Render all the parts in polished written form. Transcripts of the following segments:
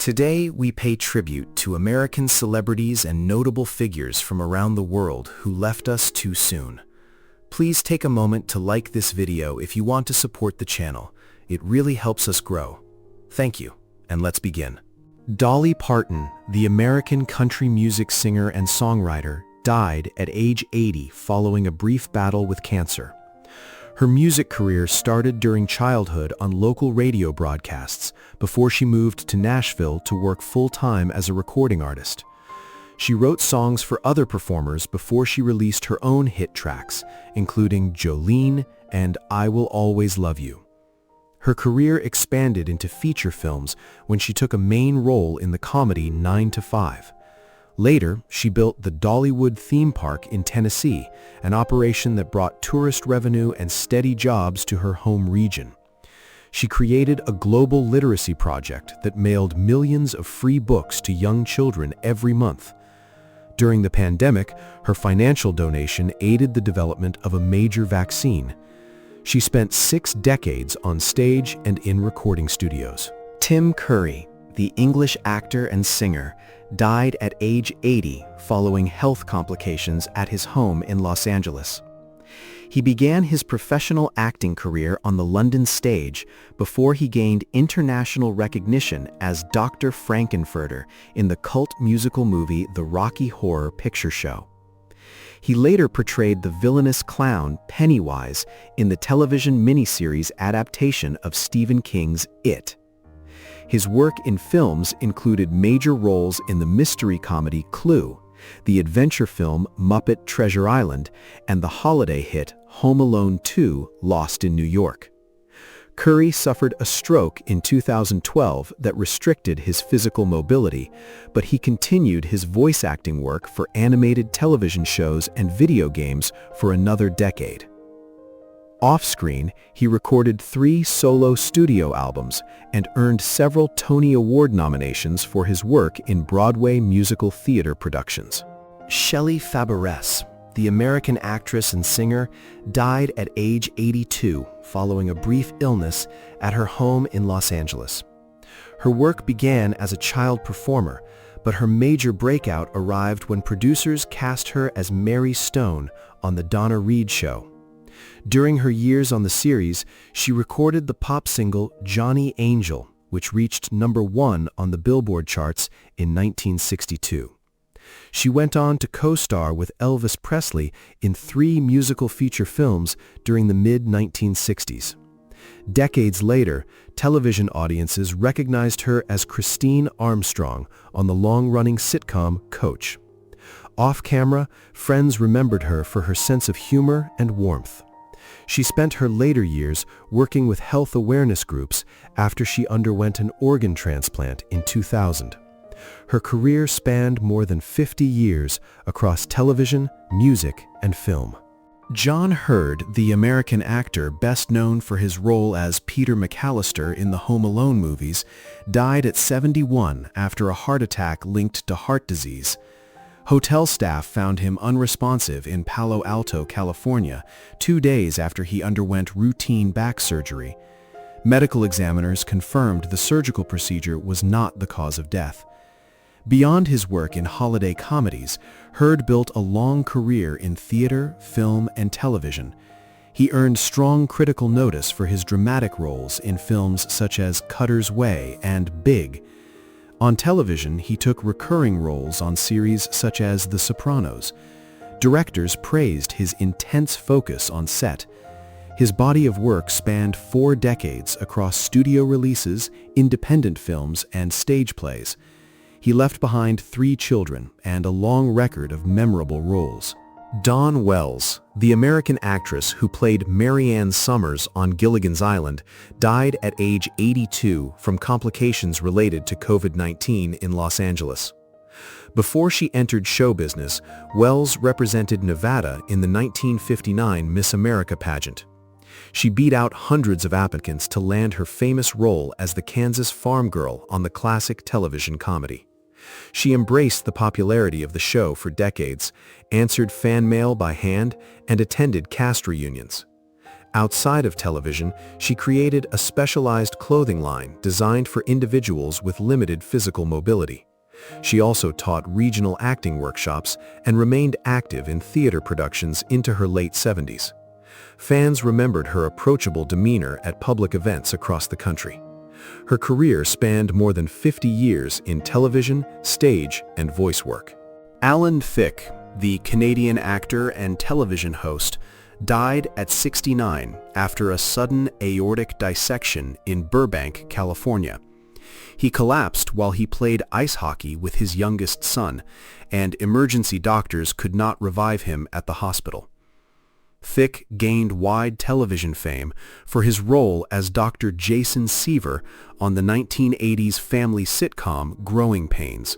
Today, we pay tribute to American celebrities and notable figures from around the world who left us too soon. Please take a moment to like this video if you want to support the channel. It really helps us grow. Thank you, and let's begin. Dolly Parton, the American country music singer and songwriter, died at age 80 following a brief battle with cancer. Her music career started during childhood on local radio broadcasts before she moved to Nashville to work full-time as a recording artist. She wrote songs for other performers before she released her own hit tracks, including Jolene and I Will Always Love You. Her career expanded into feature films when she took a main role in the comedy 9 to 5. Later, she built the Dollywood theme park in Tennessee, an operation that brought tourist revenue and steady jobs to her home region. She created a global literacy project that mailed millions of free books to young children every month. During the pandemic, her financial donation aided the development of a major vaccine. She spent 6 decades on stage and in recording studios. Tim Curry, the English actor and singer, died at age 80 following health complications at his home in Los Angeles. He began his professional acting career on the London stage before he gained international recognition as Dr. Frankenfurter in the cult musical movie The Rocky Horror Picture Show. He later portrayed the villainous clown Pennywise in the television miniseries adaptation of Stephen King's It. His work in films included major roles in the mystery comedy Clue, the adventure film Muppet Treasure Island, and the holiday hit Home Alone 2: Lost in New York. Curry suffered a stroke in 2012 that restricted his physical mobility, but he continued his voice acting work for animated television shows and video games for another decade. Off-screen, he recorded 3 solo studio albums and earned several Tony Award nominations for his work in Broadway musical theater productions. Shelley Fabares, the American actress and singer, died at age 82 following a brief illness at her home in Los Angeles. Her work began as a child performer, but her major breakout arrived when producers cast her as Mary Stone on The Donna Reed Show. During her years on the series, she recorded the pop single Johnny Angel, which reached #1 on the Billboard charts in 1962. She went on to co-star with Elvis Presley in 3 musical feature films during the mid-1960s. Decades later, television audiences recognized her as Christine Armstrong on the long-running sitcom Coach. Off-camera, friends remembered her for her sense of humor and warmth. She spent her later years working with health awareness groups after she underwent an organ transplant in 2000. Her career spanned more than 50 years across television, music, and film. John Heard, the American actor best known for his role as Peter McAllister in the Home Alone movies, died at 71 after a heart attack linked to heart disease. Hotel staff found him unresponsive in Palo Alto, California, 2 days after he underwent routine back surgery. Medical examiners confirmed the surgical procedure was not the cause of death. Beyond his work in holiday comedies, Heard built a long career in theater, film, and television. He earned strong critical notice for his dramatic roles in films such as Cutter's Way and Big. On television, he took recurring roles on series such as The Sopranos. Directors praised his intense focus on set. His body of work spanned 4 decades across studio releases, independent films, and stage plays. He left behind 3 children and a long record of memorable roles. Dawn Wells, the American actress who played Mary Ann Summers on Gilligan's Island, died at age 82 from complications related to COVID-19 in Los Angeles. Before she entered show business, Wells represented Nevada in the 1959 Miss America pageant. She beat out hundreds of applicants to land her famous role as the Kansas farm girl on the classic television comedy. She embraced the popularity of the show for decades, answered fan mail by hand, and attended cast reunions. Outside of television, she created a specialized clothing line designed for individuals with limited physical mobility. She also taught regional acting workshops and remained active in theater productions into her late 70s. Fans remembered her approachable demeanor at public events across the country. Her career spanned more than 50 years in television, stage, and voice work. Alan Thicke, the Canadian actor and television host, died at 69 after a sudden aortic dissection in Burbank, California. He collapsed while he played ice hockey with his youngest son, and emergency doctors could not revive him at the hospital. Thicke gained wide television fame for his role as Dr. Jason Seaver on the 1980s family sitcom Growing Pains.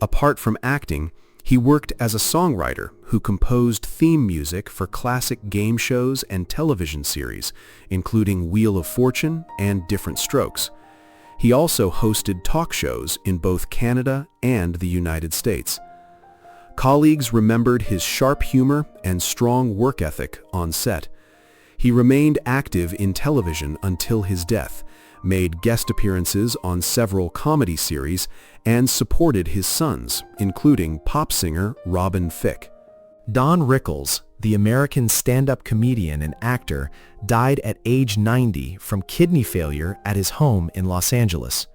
Apart from acting, he worked as a songwriter who composed theme music for classic game shows and television series, including Wheel of Fortune and Different Strokes. He also hosted talk shows in both Canada and the United States. Colleagues remembered his sharp humor and strong work ethic on set. He remained active in television until his death, made guest appearances on several comedy series, and supported his sons, including pop singer Robin Thicke. Don Rickles, the American stand-up comedian and actor, died at age 90 from kidney failure at his home in Los Angeles.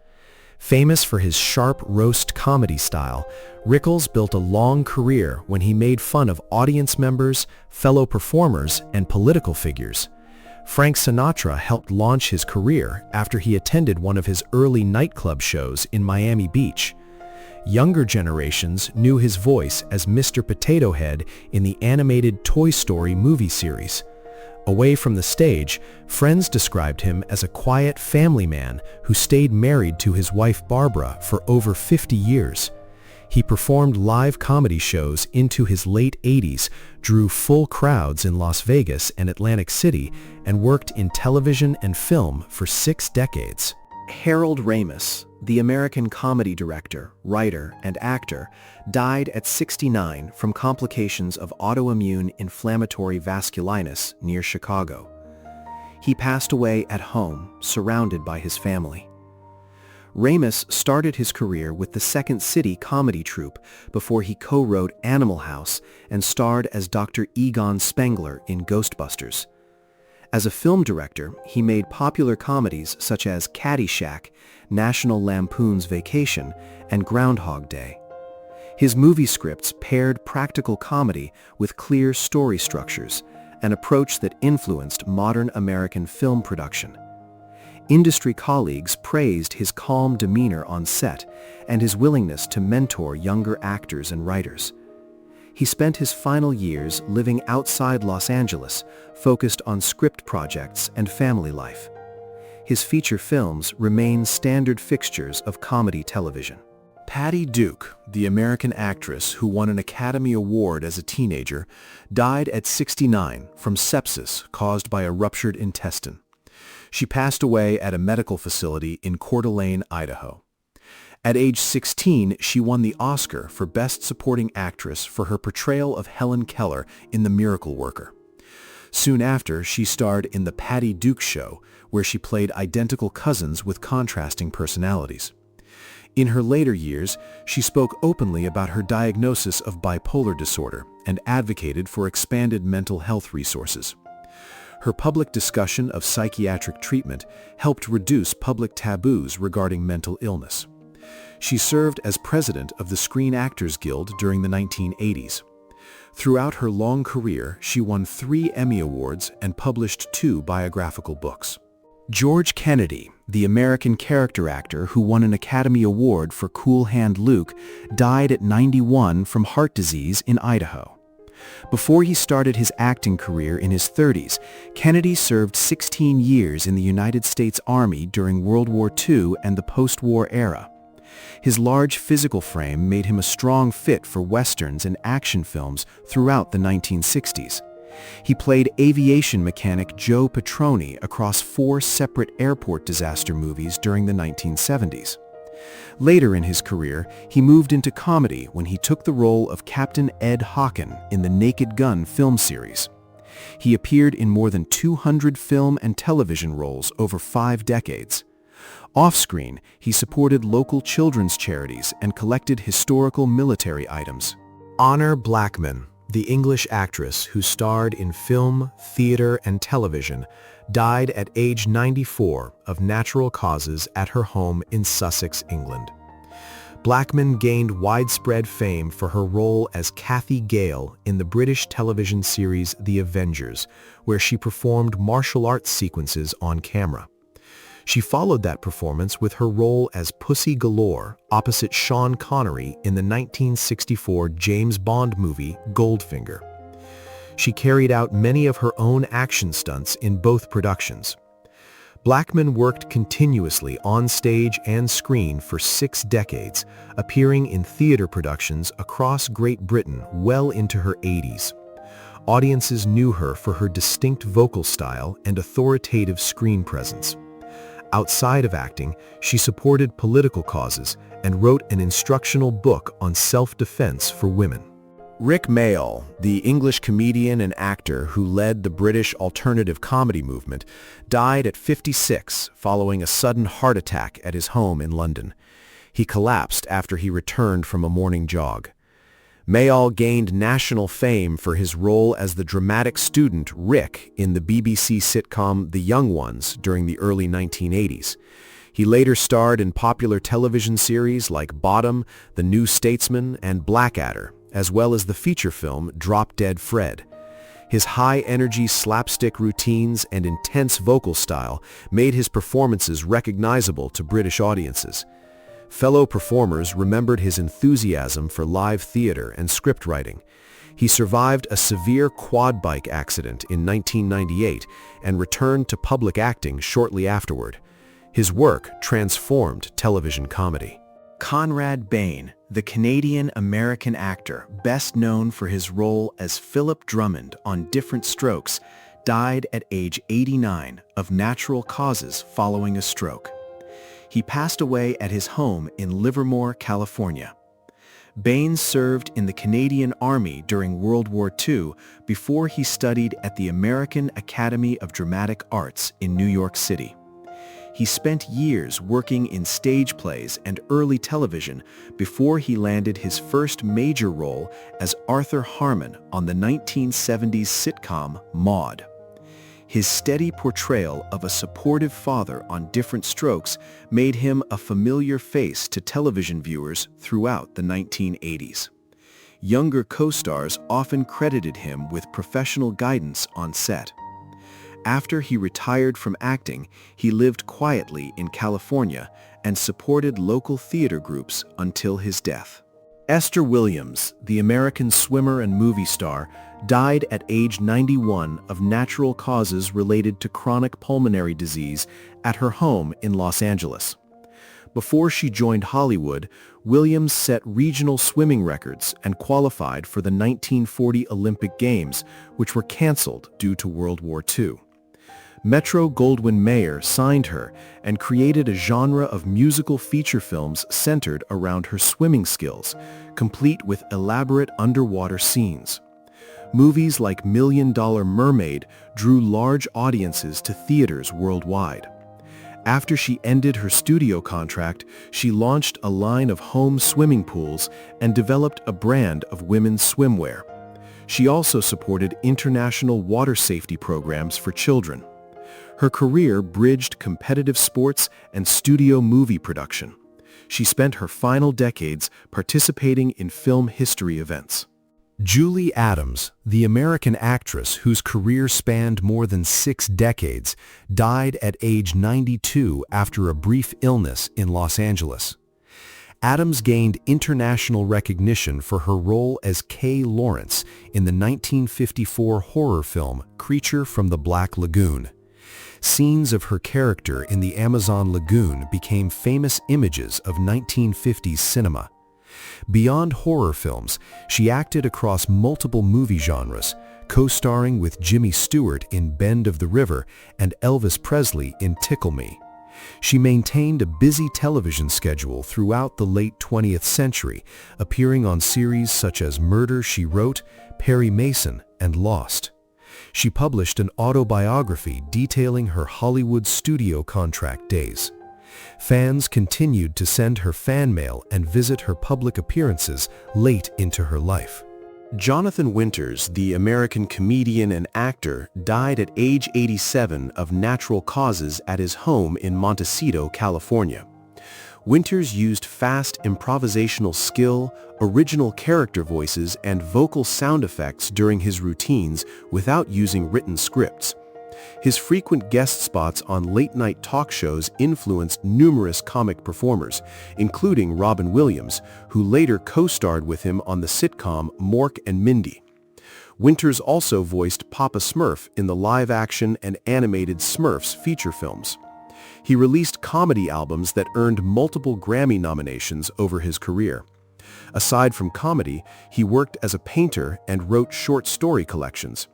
Famous for his sharp roast comedy style, Rickles built a long career when he made fun of audience members, fellow performers, and political figures. Frank Sinatra helped launch his career after he attended one of his early nightclub shows in Miami Beach. Younger generations knew his voice as Mr. Potato Head in the animated Toy Story movie series. Away from the stage, friends described him as a quiet family man who stayed married to his wife Barbara for over 50 years. He performed live comedy shows into his late 80s, drew full crowds in Las Vegas and Atlantic City, and worked in television and film for 6 decades. Harold Ramis, the American comedy director, writer, and actor, died at 69 from complications of autoimmune inflammatory vasculitis near Chicago. He passed away at home, surrounded by his family. Ramis started his career with the Second City comedy troupe before he co-wrote Animal House and starred as Dr. Egon Spengler in Ghostbusters. As a film director, he made popular comedies such as Caddyshack, National Lampoon's Vacation, and Groundhog Day. His movie scripts paired practical comedy with clear story structures, an approach that influenced modern American film production. Industry colleagues praised his calm demeanor on set and his willingness to mentor younger actors and writers. He spent his final years living outside Los Angeles, focused on script projects and family life. His feature films remain standard fixtures of comedy television. Patty Duke, the American actress who won an Academy Award as a teenager, died at 69 from sepsis caused by a ruptured intestine. She passed away at a medical facility in Coeur d'Alene, Idaho. At age 16, she won the Oscar for Best Supporting Actress for her portrayal of Helen Keller in The Miracle Worker. Soon after, she starred in The Patty Duke Show, where she played identical cousins with contrasting personalities. In her later years, she spoke openly about her diagnosis of bipolar disorder and advocated for expanded mental health resources. Her public discussion of psychiatric treatment helped reduce public taboos regarding mental illness. She served as president of the Screen Actors Guild during the 1980s. Throughout her long career, she won 3 Emmy Awards and published 2 biographical books. George Kennedy, the American character actor who won an Academy Award for Cool Hand Luke, died at 91 from heart disease in Idaho. Before he started his acting career in his 30s, Kennedy served 16 years in the United States Army during World War II and the post-war era. His large physical frame made him a strong fit for westerns and action films throughout the 1960s. He played aviation mechanic Joe Petroni across 4 separate airport disaster movies during the 1970s. Later in his career, he moved into comedy when he took the role of Captain Ed Hocken in the Naked Gun film series. He appeared in more than 200 film and television roles over 5 decades. Off-screen, he supported local children's charities and collected historical military items. Honor Blackman, the English actress who starred in film, theater, and television, died at age 94 of natural causes at her home in Sussex, England. Blackman gained widespread fame for her role as Cathy Gale in the British television series The Avengers, where she performed martial arts sequences on camera. She followed that performance with her role as Pussy Galore opposite Sean Connery in the 1964 James Bond movie Goldfinger. She carried out many of her own action stunts in both productions. Blackman worked continuously on stage and screen for 6 decades, appearing in theater productions across Great Britain well into her 80s. Audiences knew her for her distinct vocal style and authoritative screen presence. Outside of acting, she supported political causes and wrote an instructional book on self-defense for women. Rik Mayall, the English comedian and actor who led the British alternative comedy movement, died at 56 following a sudden heart attack at his home in London. He collapsed after he returned from a morning jog. Mayall gained national fame for his role as the dramatic student Rick in the BBC sitcom The Young Ones during the early 1980s. He later starred in popular television series like Bottom, The New Statesman, and Blackadder, as well as the feature film Drop Dead Fred. His high-energy slapstick routines and intense vocal style made his performances recognizable to British audiences. Fellow performers remembered his enthusiasm for live theater and script writing. He survived a severe quad bike accident in 1998 and returned to public acting shortly afterward. His work transformed television comedy. Conrad Bain, the Canadian-American actor best known for his role as Philip Drummond on Diff'rent Strokes, died at age 89 of natural causes following a stroke. He passed away at his home in Livermore, California. Bain served in the Canadian Army during World War II before he studied at the American Academy of Dramatic Arts in New York City. He spent years working in stage plays and early television before he landed his first major role as Arthur Harmon on the 1970s sitcom Maude. His steady portrayal of a supportive father on Diff'rent Strokes made him a familiar face to television viewers throughout the 1980s. Younger co-stars often credited him with professional guidance on set. After he retired from acting, he lived quietly in California and supported local theater groups until his death. Esther Williams, the American swimmer and movie star, died at age 91 of natural causes related to chronic pulmonary disease at her home in Los Angeles. Before she joined Hollywood, Williams set regional swimming records and qualified for the 1940 Olympic Games, which were canceled due to World War II. Metro-Goldwyn-Mayer signed her and created a genre of musical feature films centered around her swimming skills, complete with elaborate underwater scenes. Movies like Million Dollar Mermaid drew large audiences to theaters worldwide. After she ended her studio contract, she launched a line of home swimming pools and developed a brand of women's swimwear. She also supported international water safety programs for children. Her career bridged competitive sports and studio movie production. She spent her final decades participating in film history events. Julie Adams, the American actress whose career spanned more than 6 decades, died at age 92 after a brief illness in Los Angeles. Adams gained international recognition for her role as Kay Lawrence in the 1954 horror film Creature from the Black Lagoon. Scenes of her character in the Amazon lagoon became famous images of 1950s cinema. Beyond horror films, she acted across multiple movie genres, co-starring with Jimmy Stewart in Bend of the River and Elvis Presley in Tickle Me. She maintained a busy television schedule throughout the late 20th century, appearing on series such as Murder, She Wrote, Perry Mason, and Lost. She published an autobiography detailing her Hollywood studio contract days. Fans continued to send her fan mail and visit her public appearances late into her life. Jonathan Winters, the American comedian and actor, died at age 87 of natural causes at his home in Montecito, California. Winters used fast improvisational skill, original character voices, and vocal sound effects during his routines without using written scripts. His frequent guest spots on late-night talk shows influenced numerous comic performers, including Robin Williams, who later co-starred with him on the sitcom Mork and Mindy. Winters also voiced Papa Smurf in the live-action and animated Smurfs feature films. He released comedy albums that earned multiple Grammy nominations over his career. Aside from comedy, he worked as a painter and wrote short story collections.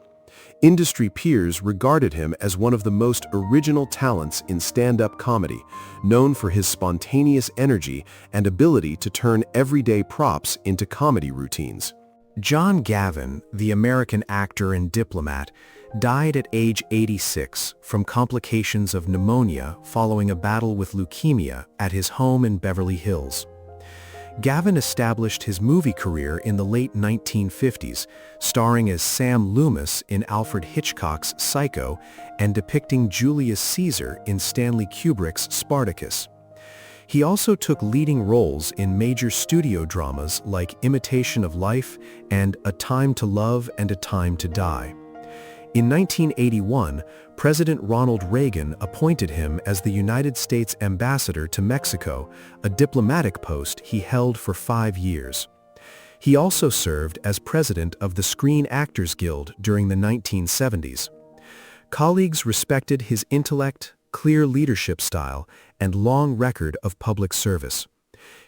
Industry peers regarded him as one of the most original talents in stand-up comedy, known for his spontaneous energy and ability to turn everyday props into comedy routines. John Gavin, the American actor and diplomat, died at age 86 from complications of pneumonia following a battle with leukemia at his home in Beverly Hills. Gavin established his movie career in the late 1950s, starring as Sam Loomis in Alfred Hitchcock's Psycho and depicting Julius Caesar in Stanley Kubrick's Spartacus. He also took leading roles in major studio dramas like Imitation of Life and A Time to Love and A Time to Die. In 1981, President Ronald Reagan appointed him as the United States Ambassador to Mexico, a diplomatic post he held for 5 years. He also served as president of the Screen Actors Guild during the 1970s. Colleagues respected his intellect, clear leadership style, and long record of public service.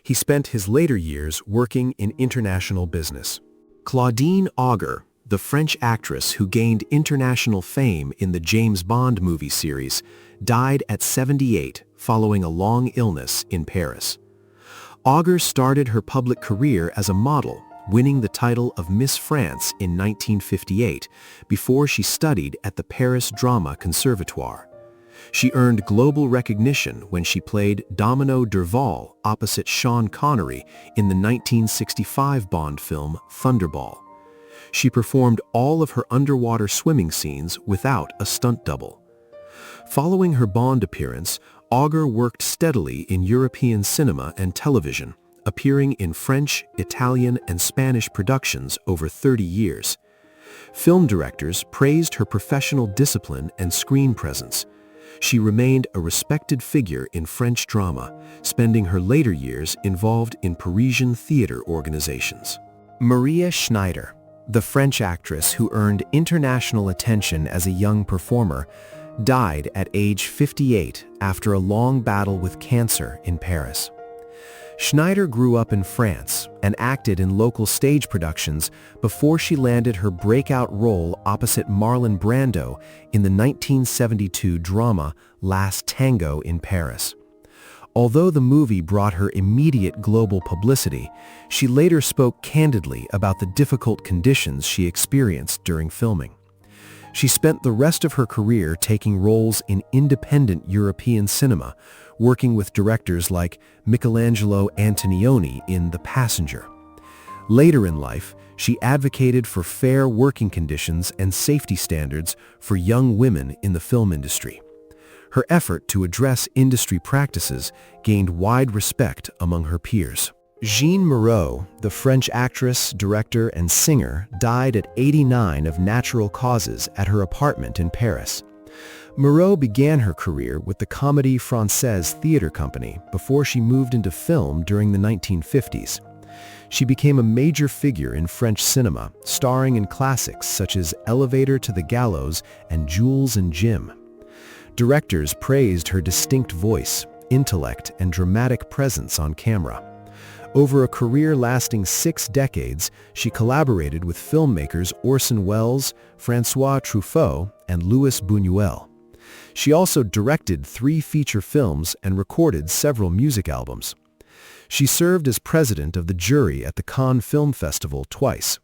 He spent his later years working in international business. Claudine Auger, the French actress who gained international fame in the James Bond movie series, died at 78 following a long illness in Paris. Auger started her public career as a model, winning the title of Miss France in 1958 before she studied at the Paris Drama Conservatoire. She earned global recognition when she played Domino Derval opposite Sean Connery in the 1965 Bond film Thunderball. She performed all of her underwater swimming scenes without a stunt double. Following her Bond appearance, Auger worked steadily in European cinema and television, appearing in French, Italian, and Spanish productions over 30 years. Film directors praised her professional discipline and screen presence. She remained a respected figure in French drama, spending her later years involved in Parisian theater organizations. Maria Schneider, the French actress who earned international attention as a young performer, died at age 58 after a long battle with cancer in Paris. Schneider grew up in France and acted in local stage productions before she landed her breakout role opposite Marlon Brando in the 1972 drama Last Tango in Paris. Although the movie brought her immediate global publicity, she later spoke candidly about the difficult conditions she experienced during filming. She spent the rest of her career taking roles in independent European cinema, working with directors like Michelangelo Antonioni in The Passenger. Later in life, she advocated for fair working conditions and safety standards for young women in the film industry. Her effort to address industry practices gained wide respect among her peers. Jeanne Moreau, the French actress, director, and singer, died at 89 of natural causes at her apartment in Paris. Moreau began her career with the Comédie Française theater company before she moved into film during the 1950s. She became a major figure in French cinema, starring in classics such as Elevator to the Gallows and Jules and Jim. Directors praised her distinct voice, intellect, and dramatic presence on camera. Over a career lasting 6 decades, she collaborated with filmmakers Orson Welles, François Truffaut, and Louis Buñuel. She also directed 3 feature films and recorded several music albums. She served as president of the jury at the Cannes Film Festival twice.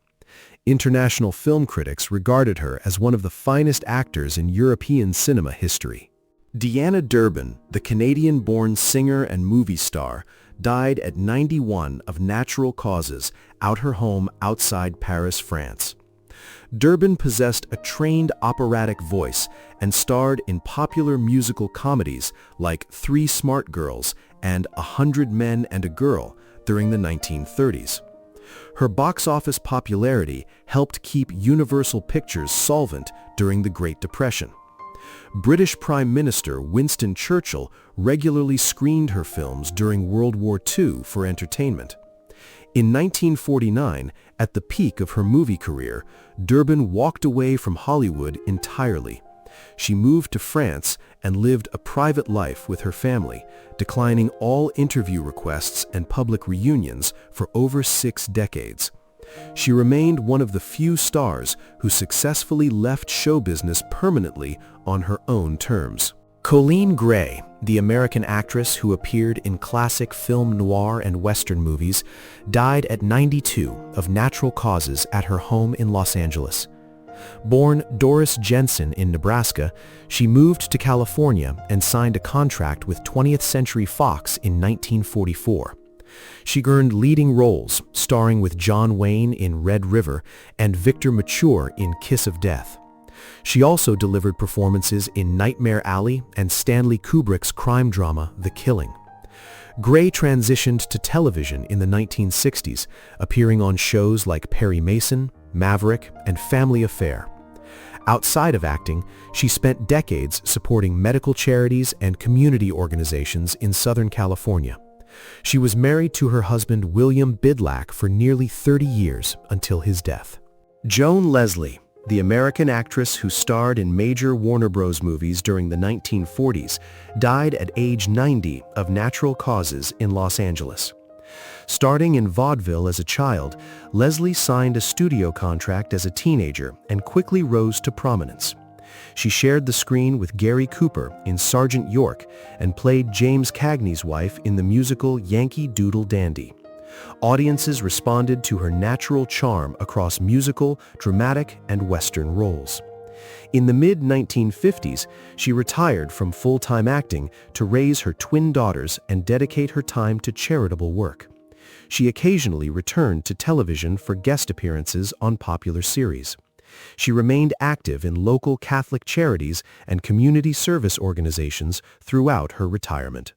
International film critics regarded her as one of the finest actors in European cinema history. Deanna Durbin, the Canadian-born singer and movie star, died at 91 of natural causes at her home outside Paris, France. Durbin possessed a trained operatic voice and starred in popular musical comedies like Three Smart Girls and 100 Men and a Girl during the 1930s. Her box office popularity helped keep Universal Pictures solvent during the Great Depression. British Prime Minister Winston Churchill regularly screened her films during World War II for entertainment. In 1949, at the peak of her movie career, Durbin walked away from Hollywood entirely. She moved to France and lived a private life with her family, declining all interview requests and public reunions for over 6 decades. She remained one of the few stars who successfully left show business permanently on her own terms. Coleen Gray, the American actress who appeared in classic film noir and Western movies, died at 92 of natural causes at her home in Los Angeles. Born Doris Jensen in Nebraska, she moved to California and signed a contract with 20th Century Fox in 1944. She earned leading roles, starring with John Wayne in Red River and Victor Mature in Kiss of Death. She also delivered performances in Nightmare Alley and Stanley Kubrick's crime drama The Killing. Gray transitioned to television in the 1960s, appearing on shows like Perry Mason, Maverick, and Family Affair. Outside of acting, she spent decades supporting medical charities and community organizations in Southern California. She was married to her husband William Bidlack for nearly 30 years until his death. Joan Leslie, the American actress who starred in major Warner Bros. Movies during the 1940s, died at age 90 of natural causes in Los Angeles. Starting in vaudeville as a child, Leslie signed a studio contract as a teenager and quickly rose to prominence. She shared the screen with Gary Cooper in Sergeant York and played James Cagney's wife in the musical Yankee Doodle Dandy. Audiences responded to her natural charm across musical, dramatic, and Western roles. In the mid-1950s, she retired from full-time acting to raise her twin daughters and dedicate her time to charitable work. She occasionally returned to television for guest appearances on popular series. She remained active in local Catholic charities and community service organizations throughout her retirement.